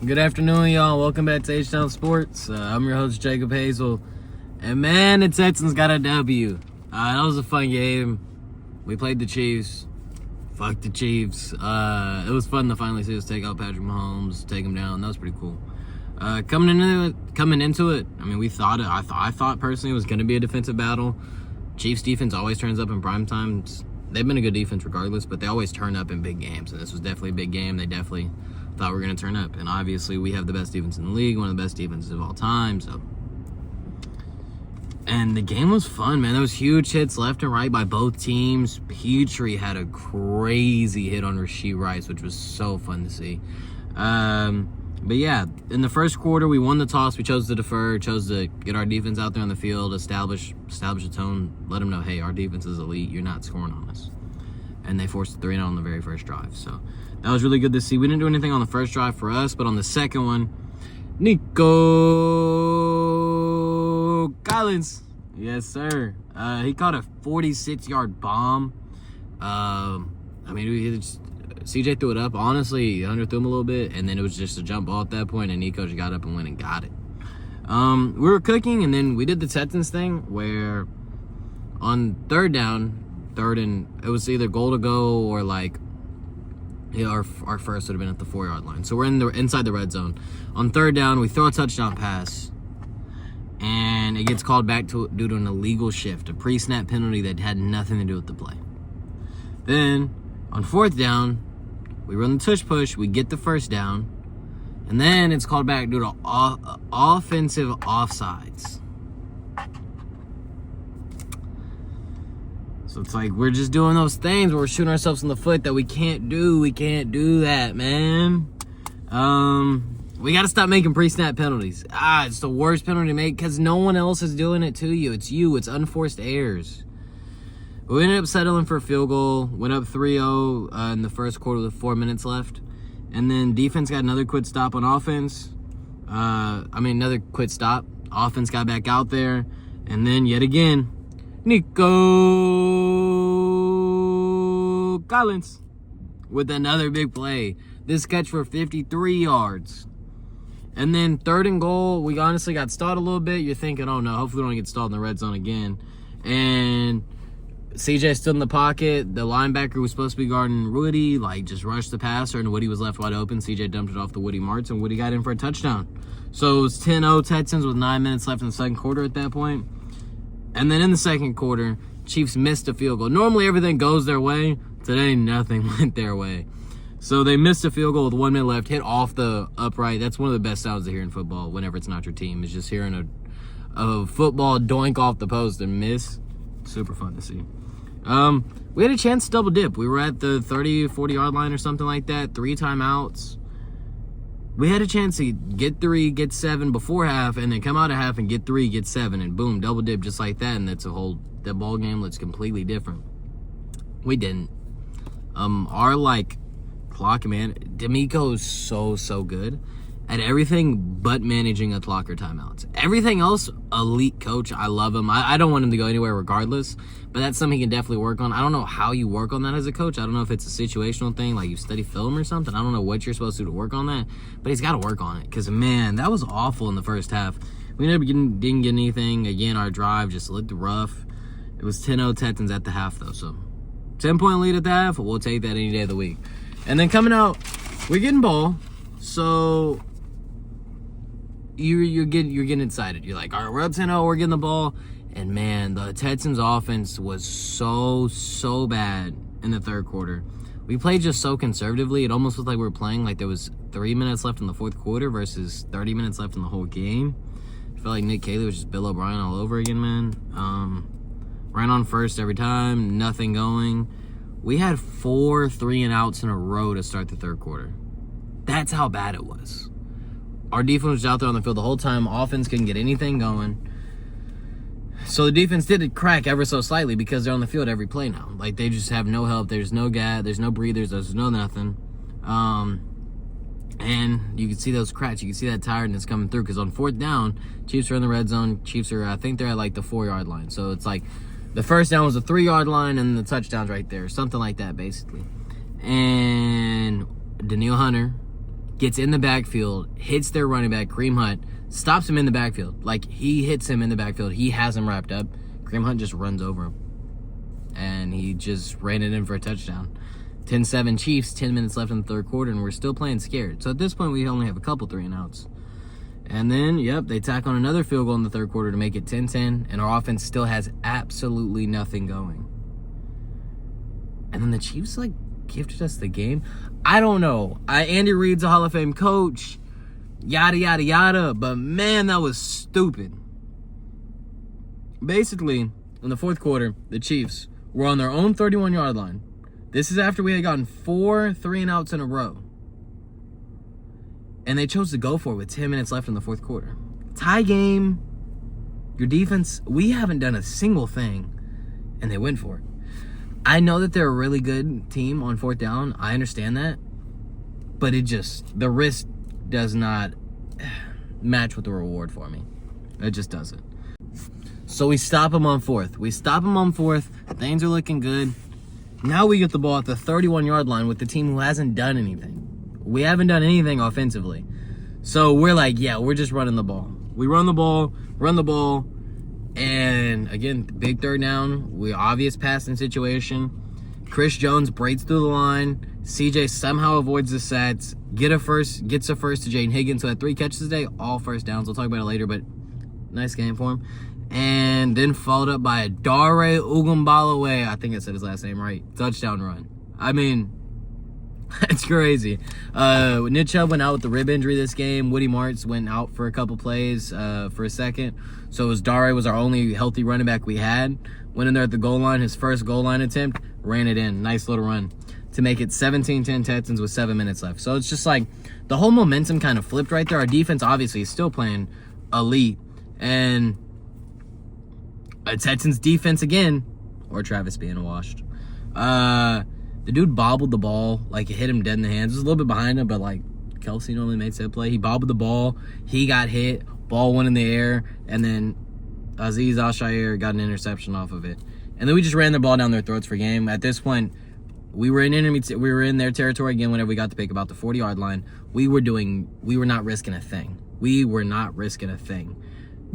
Good afternoon, y'all. Welcome back to H-Town Sports. I'm your host, Jacob Hazel. And man, the Texans got a W. That was a fun game. We played the Cheifs. Fuck the Cheifs. It was fun to finally see us take out Patrick Mahomes, take him down. That was pretty cool. Coming into it, I mean, I thought personally it was going to be a defensive battle. Chiefs defense always turns up in prime times. They've been a good defense regardless, but they always turn up in big games. And this was definitely a big game. They definitely thought we were going to turn up. And obviously, we have the best defense in the league, one of the best defenses of all time. And the game was fun, man. There was huge hits left and right by both teams. Petrie had a crazy hit on Rashee Rice, which was so fun to see. But yeah, in the first quarter, we won the toss. We chose to defer, chose to get our defense out there on the field, establish a tone, let them know, hey, our defense is elite. You're not scoring on us. And they forced a 3-and-out on the very first drive. So that was really good to see. We didn't do anything on the first drive for us, but on the second one, Nico Collins. Yes, sir. He caught a 46-yard bomb. CJ threw it up. Honestly, Hunter threw him a little bit, and then it was just a jump ball at that point, and Nico just got up and went and got it. We were cooking, and then we did the Texans thing where on third and it was either goal to go or our first would have been at the 4-yard line. So we're inside the red zone. On third down, we throw a touchdown pass, and it gets called back due to an illegal shift, a pre-snap penalty that had nothing to do with the play. Then on fourth down, we run the tush push, we get the first down, and then it's called back due to offensive offsides. So it's like we're just doing those things where we're shooting ourselves in the foot that we can't do. We can't do that, man. We got to stop making pre-snap penalties. It's the worst penalty to make because no one else is doing it to you. It's you. It's unforced errors. We ended up settling for a field goal. Went up 3-0 in the first quarter with 4 minutes left. And then defense got another quick stop on offense. Another quick stop. Offense got back out there. And then yet again, Nico Collins with another big play. This catch for 53 yards. And then third and goal, we honestly got stalled a little bit. You're thinking, oh no, hopefully we don't get stalled in the red zone again. And CJ stood in the pocket. The linebacker who was supposed to be guarding Woody, just rushed the passer, and Woody was left wide open. CJ dumped it off to Woody Martz, and Woody got in for a touchdown. So it was 10-0 Texans with 9 minutes left in the second quarter at that point. And then in the second quarter, Chiefs missed a field goal. Normally everything goes their way. Today, nothing went their way. So they missed a field goal with 1 minute left, hit off the upright. That's one of the best sounds to hear in football whenever it's not your team, is just hearing a football doink off the post and miss. Super fun to see. We had a chance to double dip. We were at the 30, 40-yard line or something like that. 3 timeouts. We had a chance to get 3, get 7 before half, and then come out of half and get 3, get 7, and boom, double dip just like that, and that ball game looks completely different. We didn't. Our clock man, D'Amico's so good at everything but managing a clock or timeouts. Everything else, elite coach. I love him. I don't want him to go anywhere regardless, but that's something he can definitely work on. I don't know how you work on that as a coach. I don't know if it's a situational thing, like you study film or something. I don't know what you're supposed to do to work on that, but he's got to work on it because, man, that was awful in the first half. We didn't get anything. Again, our drive just looked rough. It was 10-0 Texans at the half, though, so 10-point lead at the half. We'll take that any day of the week. And then coming out, we're getting ball, so you're getting excited. You're like, all right, we're up 10-0, we're getting the ball. And man, the Texans offense was so bad in the third quarter. We played just so conservatively. It almost looked like we were playing like there was 3 minutes left in the fourth quarter versus 30 minutes left in the whole game. I felt like Nick Caley was just Bill O'Brien all over again, man. Ran on first every time, nothing going. We had 4 3-and-outs in a row to start the third quarter. That's how bad it was. Our defense was out there on the field the whole time. Offense couldn't get anything going. So the defense did crack ever so slightly because they're on the field every play now. They just have no help. There's no gas. There's no breathers. There's no nothing. And you can see those cracks. You can see that tiredness coming through because on fourth down, Chiefs are in the red zone. Chiefs are, I think they're at the 4-yard line. So it's the first down was the 3-yard line and the touchdown's right there. Something like that, basically. And Danielle Hunter gets in the backfield, hits their running back, Kareem Hunt, stops him in the backfield. Like, he hits him in the backfield. He has him wrapped up. Kareem Hunt just runs over him. And he just ran it in for a touchdown. 10-7 Chiefs, 10 minutes left in the third quarter, and we're still playing scared. So at this point, we only have a couple 3-and-outs. And then, they tack on another field goal in the third quarter to make it 10-10, and our offense still has absolutely nothing going. And then the Chiefs, gifted us the game. I don't know. Andy Reid's a Hall of Fame coach, yada, yada, yada, but man, that was stupid. Basically, in the fourth quarter, the Chiefs were on their own 31-yard line. This is after we had gotten 4 3-and-outs in a row. And they chose to go for it with 10 minutes left in the fourth quarter. Tie game. Your defense, we haven't done a single thing, and they went for it. I know that they're a really good team on fourth down. I understand that. But the risk does not match with the reward for me. It just doesn't. So we stop them on fourth. Things are looking good. Now we get the ball at the 31-yard line with the team who hasn't done anything. We haven't done anything offensively. So we're like, we're just running the ball. We run the ball, and again, big third down. We obvious passing situation. Chris Jones breaks through the line. CJ somehow avoids the sacks. Gets a first to Jaden Higgins. So had 3 catches today, all first downs. We'll talk about it later, but nice game for him. And then followed up by a Dare Ugumbalawe, I think I said his last name right, touchdown run. I mean, it's crazy. Nick Chubb went out with the rib injury this game. Woody Martz went out for a couple plays for a second. So Dare was our only healthy running back we had. Went in there at the goal line, his first goal line attempt, ran it in. Nice little run to make it 17-10 Texans with 7 minutes left. So it's just like the whole momentum kind of flipped right there. Our defense obviously is still playing elite. And a Texans defense again, or Travis being washed. The dude bobbled the ball, it hit him dead in the hands. It was a little bit behind him, but Kelsey normally makes that play. He bobbled the ball, he got hit, ball went in the air, and then Azeez Al-Shaair got an interception off of it. And then we just ran the ball down their throats for game. At this point, we were in their territory again whenever we got to pick about the 40-yard line. We were not risking a thing. We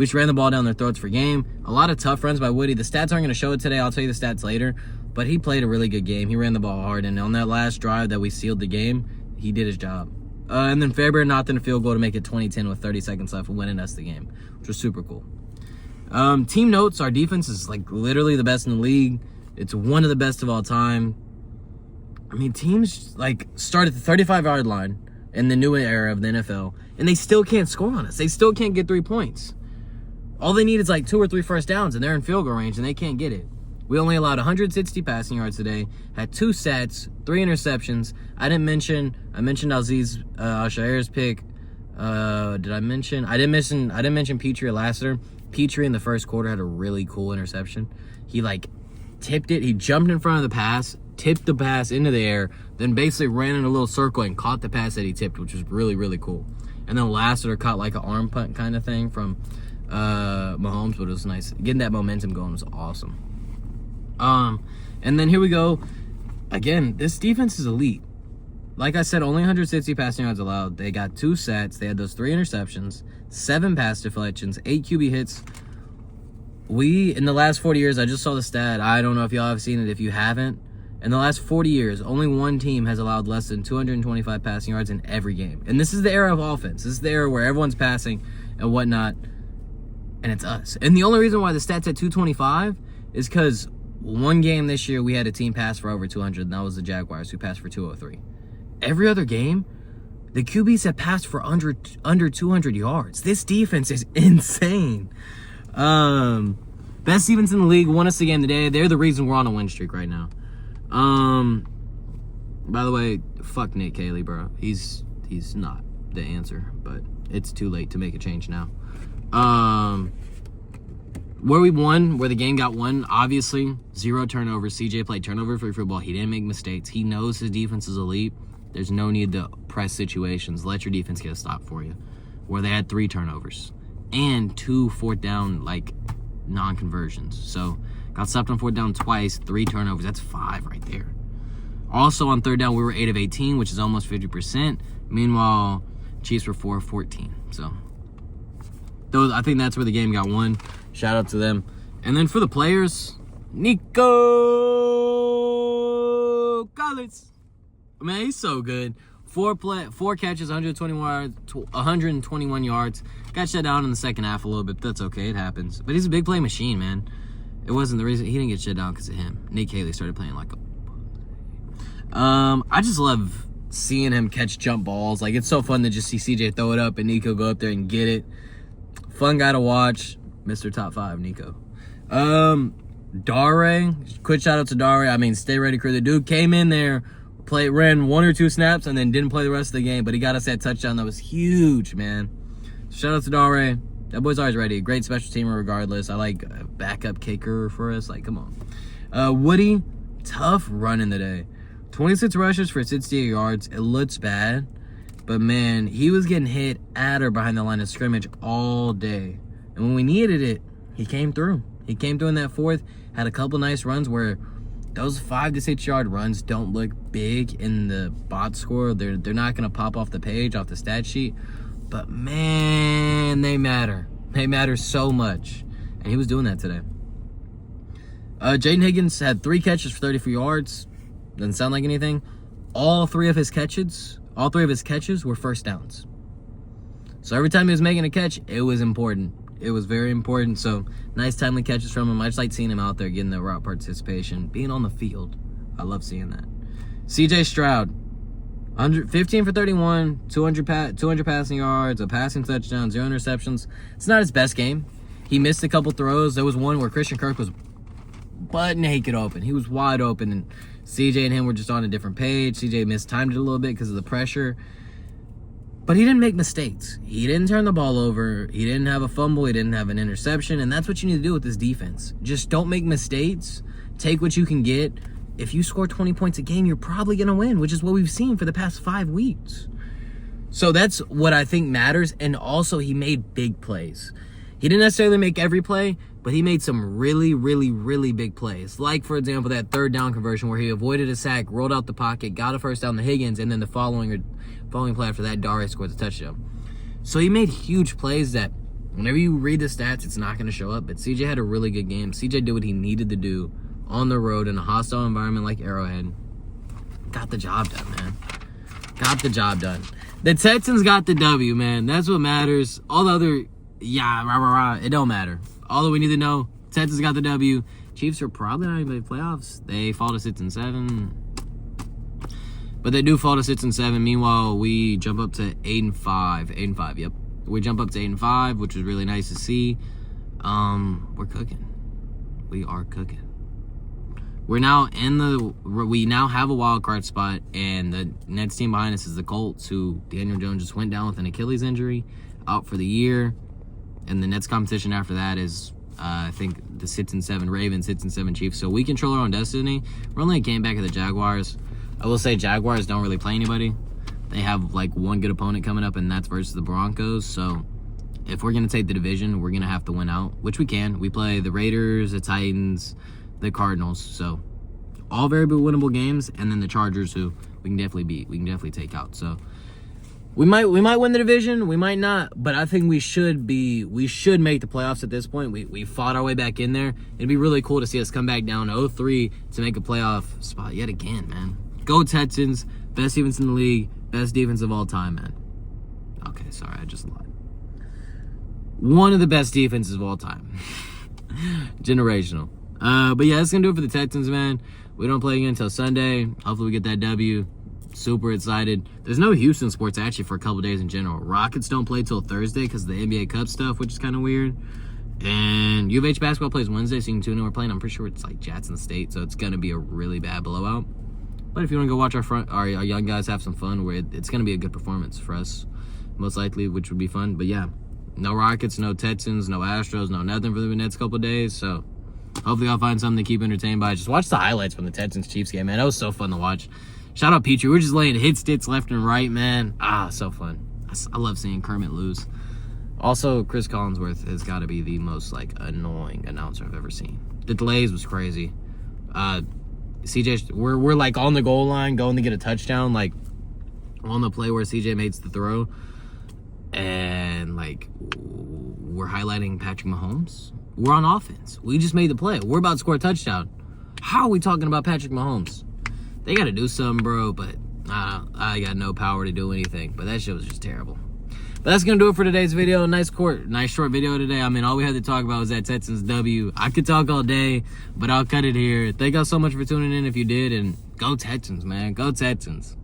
just ran the ball down their throats for game. A lot of tough runs by Woody. The stats aren't going to show it today. I'll tell you the stats later. But he played a really good game. He ran the ball hard. And on that last drive that we sealed the game, he did his job. And then Fairbairn knocked in a field goal to make it 20-10 with 30 seconds left and winning us the game, which was super cool. Team notes, our defense is literally the best in the league. It's one of the best of all time. I mean, teams start at the 35-yard line in the new era of the NFL, and they still can't score on us. They still can't get 3 points. All they need is 2 or 3 first downs, and they're in field goal range, and they can't get it. We only allowed 160 passing yards today, had 2 sacks, 3 interceptions. I mentioned Azeez Al-Shaair's pick. Did I mention? I didn't mention Petrie or Lassiter. Petrie in the first quarter had a really cool interception. He tipped it. He jumped in front of the pass, tipped the pass into the air, then basically ran in a little circle and caught the pass that he tipped, which was really, really cool. And then Lassiter caught an arm punt kind of thing from Mahomes, but it was nice. Getting that momentum going was awesome. And then here we go. Again, this defense is elite. Like I said, only 160 passing yards allowed. They got 2 sacks. They had those 3 interceptions, 7 pass deflections, 8 QB hits. We, in the last 40 years, I just saw the stat. I don't know if y'all have seen it. If you haven't, in the last 40 years, only one team has allowed less than 225 passing yards in every game. And this is the era of offense. This is the era where everyone's passing and whatnot. And it's us. And the only reason why the stat's at 225 is because one game this year we had a team pass for over 200, and that was the Jaguars, who passed for 203. Every other game, the QBs have passed for under 200 yards. This defense is insane. Best defense in the league, won us the game today. They're the reason we're on a win streak right now. By the way, fuck Nick Caley, bro. He's not the answer, but it's too late to make a change now. Where we won, where the game got won, obviously, 0 turnovers. CJ played turnover-free football. He didn't make mistakes. He knows his defense is elite. There's no need to press situations. Let your defense get a stop for you. Where they had 3 turnovers and 2 fourth down, non-conversions. So, got stopped on fourth down twice, 3 turnovers. That's 5 right there. Also, on third down, we were 8 of 18, which is almost 50%. Meanwhile, Chiefs were 4-14. So, I think that's where the game got won. Shout out to them. And then for the players, Nico Collins. Man, he's so good. 4 catches, 121 yards. Got shut down in the second half a little bit. That's okay. It happens. But he's a big play machine, man. It wasn't the reason. He didn't get shut down because of him. Nick Haley started playing like a... I just love seeing him catch jump balls. Like, it's so fun to just see CJ throw it up and Nico go up there and get it. Fun guy to watch. Mr. Top 5, Nico. Dare. Quick shout out to Dare. I mean, stay ready crew. The dude came in there, ran 1 or 2 snaps, and then didn't play the rest of the game. But he got us that touchdown. That was huge, man. Shout out to Dare. That boy's always ready. Great special teamer regardless. I like a backup kicker for us. Like, come on. Woody, tough run in the day. 26 rushes for 68 yards. It looks bad. But, man, he was getting hit at or behind the line of scrimmage all day. And when we needed it, he came through. He came through in that fourth. Had a couple nice runs where those 5 to 6 yard runs don't look big in the box score. They're not going to pop off the page, off the stat sheet. But, man, they matter. They matter so much. And he was doing that today. Jaden Higgins had 3 catches for 34 yards. Doesn't sound like anything. All three of his catches were first downs. So every time he was making a catch, it was important. It was very important. So nice timely catches from him. I just like seeing him out there getting the route participation, being on the field. I love seeing that. CJ Stroud. 15 for 31, 200 passing yards, a passing touchdown, 0 interceptions. It's not his best game. He missed a couple throws. There was one where Christian Kirk was butt naked open. He was wide open, and CJ and him were just on a different page. CJ mistimed it a little bit because of the pressure. But he didn't make mistakes. He didn't turn the ball over. He didn't have a fumble. He didn't have an interception. And that's what you need to do with this defense. Just don't make mistakes. Take what you can get. If you score 20 points a game, you're probably going to win, which is what we've seen for the past 5 weeks. So that's what I think matters. And also, he made big plays. He didn't necessarily make every play, but he made some really, really, really big plays. Like, for example, that 3rd down conversion where he avoided a sack, rolled out the pocket, got a first down to Higgins, and then the following play after that, Dare scored the touchdown. So he made huge plays that whenever you read the stats, it's not going to show up. But CJ had a really good game. CJ did what he needed to do on the road in a hostile environment like Arrowhead. Got the job done, man. Got the job done. The Texans got the W, man. That's what matters. All the other, it don't matter. All that we need to know, Texans got the W. Chiefs are probably not even in the playoffs. They fall to 6-7. But they do fall to 6-7. Meanwhile, we jump up to 8-5. 8-5, yep. We jump up to 8-5, which was really nice to see. We're cooking. We are cooking. We now have a wild card spot, and the next team behind us is the Colts, who Daniel Jones just went down with an Achilles injury, out for the year. And the next competition after that is, I think, the 6-7 Ravens, 6-7 Chiefs. So we control our own destiny. We're only a game back of the Jaguars. I will say Jaguars don't really play anybody. They have like one good opponent coming up, and that's versus the Broncos. So if we're going to take the division, we're going to have to win out, which we can. We play the Raiders, the Titans, the Cardinals. So all very winnable games, and then the Chargers, who we can definitely beat. We can definitely take out. So we might win the division, we might not, but I think we should make the playoffs at this point. We fought our way back in there. It'd be really cool to see us come back down to 0-3 to make a playoff spot yet again, man. Go Texans, best defense in the league, best defense of all time, man. Okay, sorry, I just lied. One of the best defenses of all time. Generational. But yeah, that's going to do it for the Texans, man. We don't play again until Sunday. Hopefully we get that W. Super excited. There's no Houston sports actually for a couple days in general. Rockets don't play till Thursday because of the NBA Cup stuff, which is kind of weird. And U of H basketball plays Wednesday, so you can tune in. We're playing, I'm pretty sure it's like Jackson State, so it's going to be a really bad blowout. But if you want to go watch our young guys have some fun, where it's going to be a good performance for us, most likely, which would be fun. But yeah, no Rockets, no Texans, no Astros, no nothing for the next couple of days. So hopefully I'll find something to keep entertained by. Just watch the highlights from the Texans-Chiefs game, man. That was so fun to watch. Shout out Petrie. We're just laying hits left and right, man. So fun. I love seeing Kermit lose. Also, Chris Collinsworth has got to be the most annoying announcer I've ever seen. The delays was crazy. CJ, we're on the goal line going to get a touchdown. on the play where CJ makes the throw, and like we're highlighting Patrick Mahomes. We're on offense. We just made the play. We're about to score a touchdown. How are we talking about Patrick Mahomes? They got to do something, bro, but I got no power to do anything. But that shit was just terrible. But that's going to do it for today's video. Nice short video today. I mean, all we had to talk about was that Texans W. I could talk all day, but I'll cut it here. Thank y'all so much for tuning in if you did, and go Texans, man. Go Texans.